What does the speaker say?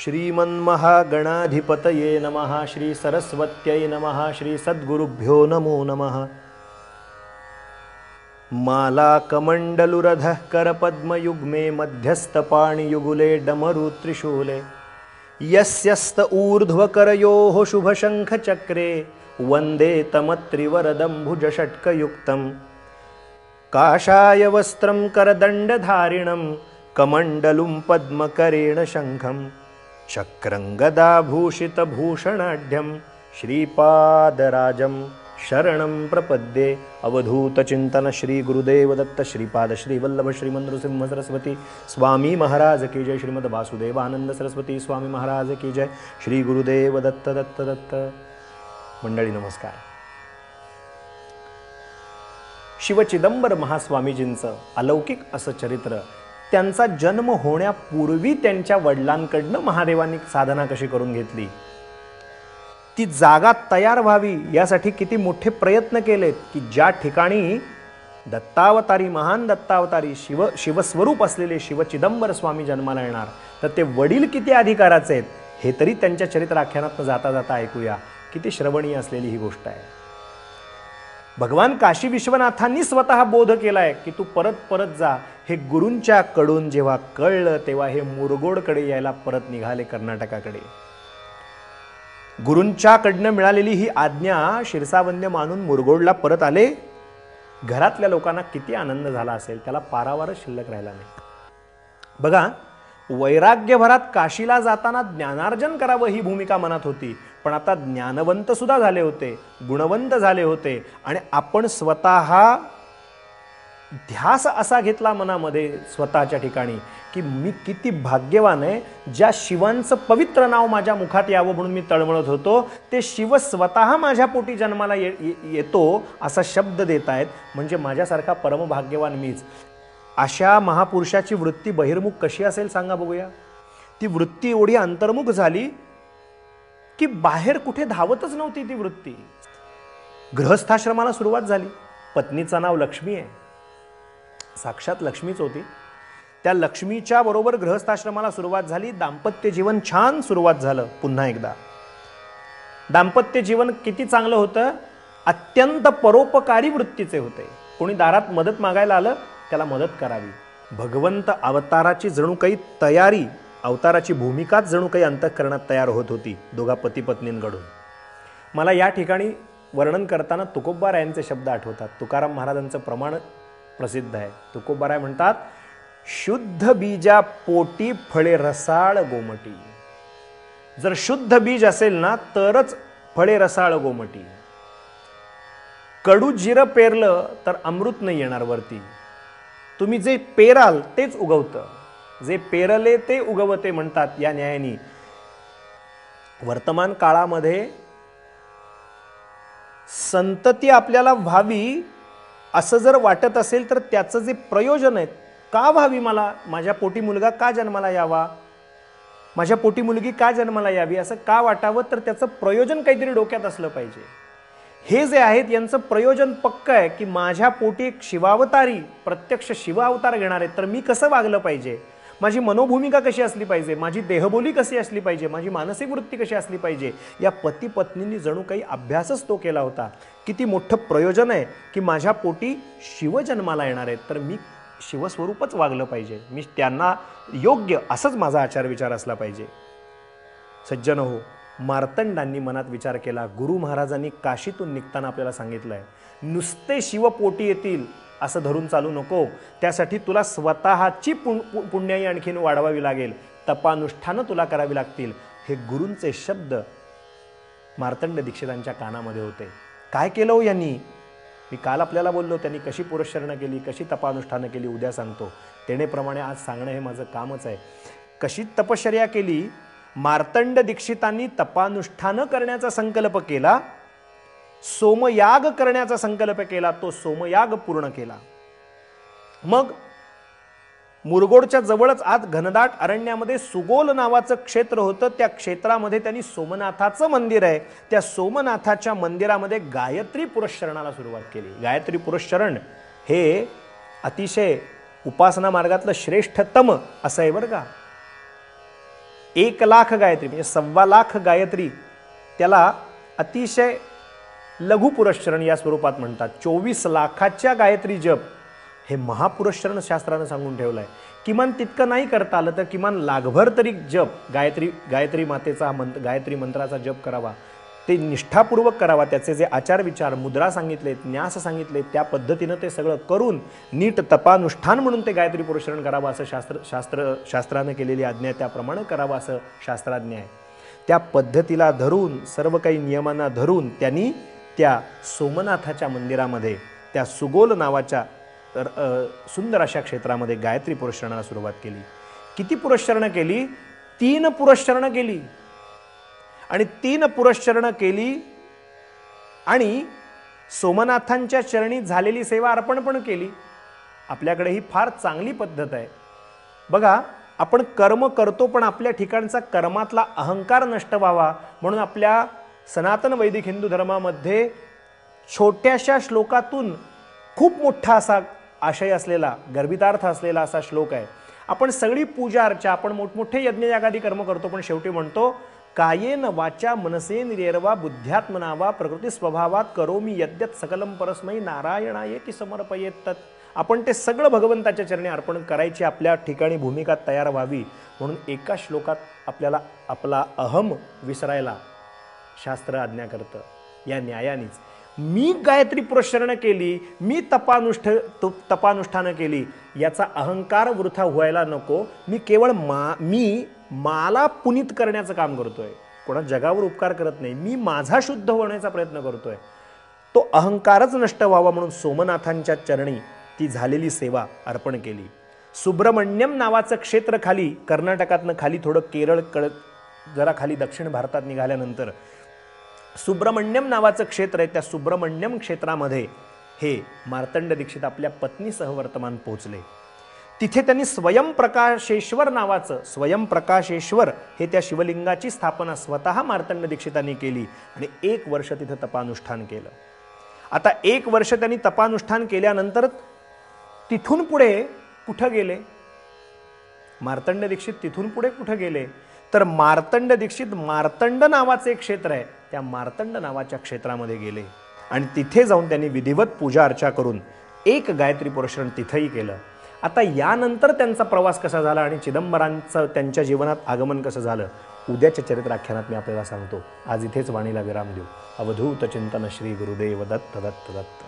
श्रीमन्महागणाधिपतये नमः। श्री सरस्वत्यै नमः। श्री सद्गुरुभ्यो नमो नमः। मालाकमण्डलुरधः करपद्मयुग्मे मध्यस्थपाणियुगुले डमरु त्रिशूले यस्यस्त ऊर्ध्वकरयोः शुभशङ्खचक्रे वन्दे तमत्रिवरदं भुजषट्कयुक्तं काषायवस्त्रं करदण्डधारिणं कमण्डलुं पद्मकरेण शङ्खं चक्रं गदाभूषितभूषणाढ्यं श्रीपादराजं शरणं प्रपद्ये। अवधूतचिंतन श्री गुरुदेव दत्त श्रीपाद श्रीवल्लभ श्रीमंद्रसिंह सरस्वती स्वामी महाराज की जय। श्रीमद वासुदेवानंद सरस्वती स्वामी महाराज की जय। श्री गुरुदेव दत्त दत्त दत्त। मंडळी नमस्कार। शिवचिदंबर महास्वामीजींचं अलौकिक असं चरित्र, त्यांचा जन्म होण्यापूर्वी त्यांच्या वडिलांकडनं महादेवांनी साधना कशी करून घेतली, ती जागा तयार व्हावी यासाठी किती मोठे प्रयत्न केलेत की ज्या ठिकाणी दत्तावतारी महान दत्तावतारी शिवस्वरूप असलेले शिवचिदंबर स्वामी जन्माला येणार, तर ते वडील किती अधिकाराचे आहेत हे तरी त्यांच्या चरित्राख्यानातून जाता जाता ऐकूया। किती श्रवणीय असलेली ही गोष्ट आहे। भगवान काशी विश्वनाथांनी स्वतः बोध केलाय की तू परत परत जा। हे गुरूंच्या कडून जेव्हा कळलं तेव्हा हे मुरगोडकडे यायला परत निघाले, कर्नाटकाकडे। गुरूंच्याकडनं मिळालेली ही आज्ञा शिरसावंद्य मानून मुरगोडला परत आले। घरातल्या लोकांना किती आनंद झाला असेल, त्याला पारावारच शिल्लक राहिला नाही। बघा, वैराग्यभरात काशीला जाताना ज्ञानार्जन करावं ही भूमिका मनात होती, पण आता ज्ञानवंत सुद्धा झाले होते, गुणवंत झाले होते आणि आपण स्वतः ध्यास असा घेतला मनामध्ये स्वतःच्या ठिकाणी की मी किती भाग्यवान आहे, ज्या शिवांचं पवित्र नाव माझ्या मुखात यावं म्हणून मी तळमळत होतो, ते शिव स्वतः माझ्या पोटी जन्माला येतो असा शब्द देत आहेत, म्हणजे माझ्यासारखा परमभाग्यवान मीच। अशा महापुरुषाची वृत्ती बहिर्मुख कशी असेल सांगा बघूया। ती वृत्ती एवढी अंतर्मुख झाली की बाहेर कुठे धावतच नव्हती ती वृत्ती। गृहस्थाश्रमाला सुरुवात झाली। पत्नीचं नाव लक्ष्मी आहे, साक्षात लक्ष्मीच होती। त्या लक्ष्मीच्या बरोबर गृहस्थाश्रमाला सुरुवात झाली। दाम्पत्य जीवन छान सुरुवात झालं। पुन्हा एकदा दाम्पत्य जीवन किती चांगलं होतं, अत्यंत परोपकारी वृत्तीचे होते। कोणी दारात मदत मागायला आलं त्याला मदत करावी। भगवंत अवताराची जणू काही तयारी, अवताराची भूमिकाच जणू काही अंतःकरणात तयार होत होती दोघा पती पत्नींकडून। मला या ठिकाणी वर्णन करताना तुकोबारायांचे शब्द आठवतात। तुकाराम महाराजांचं प्रमाण प्रसिद्ध आहे। तुकोबाराय म्हणतात, शुद्ध बीजा पोटी फळे रसाळ गोमटी। जर शुद्ध बीज असेल ना तरच फळे रसाळ गोमटी। कडू जिरं पेरलं तर अमृत नाही येणार वरती। तुम्ही जे पेराल तेच उगवतं, जे पेरले ते उगवते म्हणतात या न्यायाने। वर्तमान काळामध्ये संतती आपल्याला व्हावी असं जर वाटत असेल तर त्याचं जे प्रयोजन आहे, का व्हावी, मला माझ्या पोटी मुलगा का जन्माला यावा, माझ्या पोटी मुलगी का जन्माला यावी असं का वाटावं, तर त्याचं प्रयोजन काहीतरी डोक्यात असलं पाहिजे। हे जे आहेत यांचं प्रयोजन पक्क आहे की माझ्या पोटी एक शिवावतारी प्रत्यक्ष शिवावतार घेणार आहे, तर मी कसं वागलं पाहिजे, माझी मनोभूमिका कशी असली पाहिजे, माझी देहबोली कशी असली पाहिजे, माझी मानसिक वृत्ती कशी असली पाहिजे, या पती पत्नींनी जणू काही अभ्यासच तो केला होता। किती मोठं प्रयोजन आहे की माझ्या पोटी शिव जन्माला येणार आहेत, तर मी शिवस्वरूपच वागलं पाहिजे, मी त्यांना योग्य असंच माझा आचार विचार असला पाहिजे। सज्जन हो, मार्तंडांनी मनात विचार केला। गुरु महाराजांनी काशीतून निघताना आपल्याला सांगितलंय, नुसते शिव पोटी येतील असं धरून चालू नको, त्यासाठी तुला स्वतःची पुण्याई आणखीन वाढवावी लागेल, तपानुष्ठानं तुला करावी लागतील। हे गुरूंचे शब्द मार्तंड दीक्षितांच्या कानामध्ये होते। काय केलं हो यांनी? मी काल आपल्याला बोललो त्यांनी कशी पुरश्चरणं केली, कशी तपानुष्ठानं केली, उद्या सांगतो। तेणेप्रमाणे आज सांगणं हे माझं कामच आहे। कशी तपश्चर्या केली? मार्तंड दीक्षितांनी तपानुष्ठानं करण्याचा संकल्प केला, सोमयाग करण्याचा संकल्प केला, तो सोमयाग पूर्ण केला। मग मुरगोडच्या जवळच आत घनदाट अरण्यामध्ये सुगोल नावाचं क्षेत्र होतं। त्या क्षेत्रामध्ये त्यांनी सोमनाथाचं मंदिर आहे, त्या सोमनाथाच्या मंदिरामध्ये गायत्री पुरश्चरणाला सुरुवात केली। गायत्री पुरश्चरण हे अतिशय उपासना मार्गातलं श्रेष्ठतम असं आहे बरं का। 1,00,000 गायत्री म्हणजे 1,25,000 गायत्री त्याला अतिशय लघु पुरस्चरण या स्वरूपात म्हणतात. 24 लाखाच्या गायत्री जप हे महापुरस्चरण शास्त्रानं सांगून ठेवलं आहे. किमान तितकं नाही करता आलं तर किमान लाखभर तरी जप गायत्री मातेचा गायत्री मंत्राचा जप करावा, ते निष्ठापूर्वक करावा. त्याचे जे आचार विचार मुद्रा सांगितलेत, न्यास सांगितले, त्या पद्धतीनं ते सगळं करून नीट तपानुष्ठान म्हणून ते गायत्री पुरस्चरण करावं असं शास्त्रानं केलेली आज्ञा त्याप्रमाणे करावं असं शास्त्राज्ञा आहे. त्या पद्धतीला धरून सर्व काही नियमांना धरून त्यांनी त्या सोमनाथाच्या मंदिरामध्ये त्या सुगोल नावाच्या सुंदर अशा क्षेत्रामध्ये गायत्री पुरस्चरणाला सुरुवात केली. किती पुरस्चरणं केली? 3 पुरस्चरणं केली. आणि 3 पुरस्चरणं केली आणि सोमनाथांच्या चरणी झालेली सेवा अर्पण पण केली. आपल्याकडे ही फार चांगली पद्धत आहे बघा. आपण कर्म करतो पण आपल्या ठिकाणचा कर्मातला अहंकार नष्ट व्हावा म्हणून आपल्या सनातन वैदिक हिंदू धर्मामध्ये छोट्याशा श्लोकातून खूप मोठा असा आशय असलेला, गर्भितार्थ असलेला असा श्लोक आहे. आपण सगळी पूजा अर्चा, आपण मोठमोठे यज्ञयागादी कर्म करतो पण शेवटी म्हणतो कायेन वाचा मनसेंद्रियर्वा बुद्ध्यात्मना वा प्रकृती स्वभावात करोमि यद्यत सकलम परस्मै नारायणायेति समर्पयेत तत्. आपण ते सगळं भगवंताच्या चरणी अर्पण करायची आपल्या ठिकाणी भूमिका तयार व्हावी म्हणून एका श्लोकात आपल्याला आपला अहम विसरायला शास्त्र आज्ञा करतं. या न्यायानेच मी गायत्री पुरस्चरणं केली, मी तपानुष्ठानं केली, याचा अहंकार वृथा व्हायला नको. मी केवळ मला पुनीत करण्याचं काम करतोय, कोणा जगावर उपकार करत नाही. मी माझा शुद्ध होण्याचा प्रयत्न करतोय. तो अहंकारच नष्ट व्हावा म्हणून सोमनाथांच्या चरणी ती झालेली सेवा अर्पण केली. सुब्रमण्यम नावाचं क्षेत्र खाली कर्नाटकातनं खाली थोडं केरळ जरा खाली दक्षिण भारतात निघाल्यानंतर सुब्रमण्यम नावाचं क्षेत्र आहे. त्या सुब्रमण्यम क्षेत्रामध्ये हे मार्तंड दीक्षित आपल्या पत्नीसह वर्तमान पोहोचले. तिथे त्यांनी स्वयंप्रकाशेश्वर नावाचं, स्वयंप्रकाशेश्वर हे त्या शिवलिंगाची स्थापना स्वतः मार्तंड दीक्षितांनी केली आणि 1 वर्ष तिथे तपानुष्ठान केलं. आता 1 वर्ष त्यांनी तपानुष्ठान केल्यानंतर तिथून पुढे कुठं गेले? मार्तंड दीक्षित तिथून पुढे कुठं गेले तर मार्तंड दीक्षित मार्तंड नावाचे एक क्षेत्र आहे, त्या मार्तंड नावाच्या क्षेत्रामध्ये गेले आणि तिथे जाऊन त्यांनी विधिवत पूजा अर्चा करून 1 गायत्री पुरस्चरण तिथेही केलं. आता यानंतर त्यांचा प्रवास कसा झाला आणि चिदंबरांचं त्यांच्या जीवनात आगमन कसं झालं उद्याच्या चरित्राख्यानात मी आपल्याला सांगतो. आज इथेच वाणीला विराम देऊ. अवधूत चिंतन श्री गुरुदेव दत्त दत्त दत्त.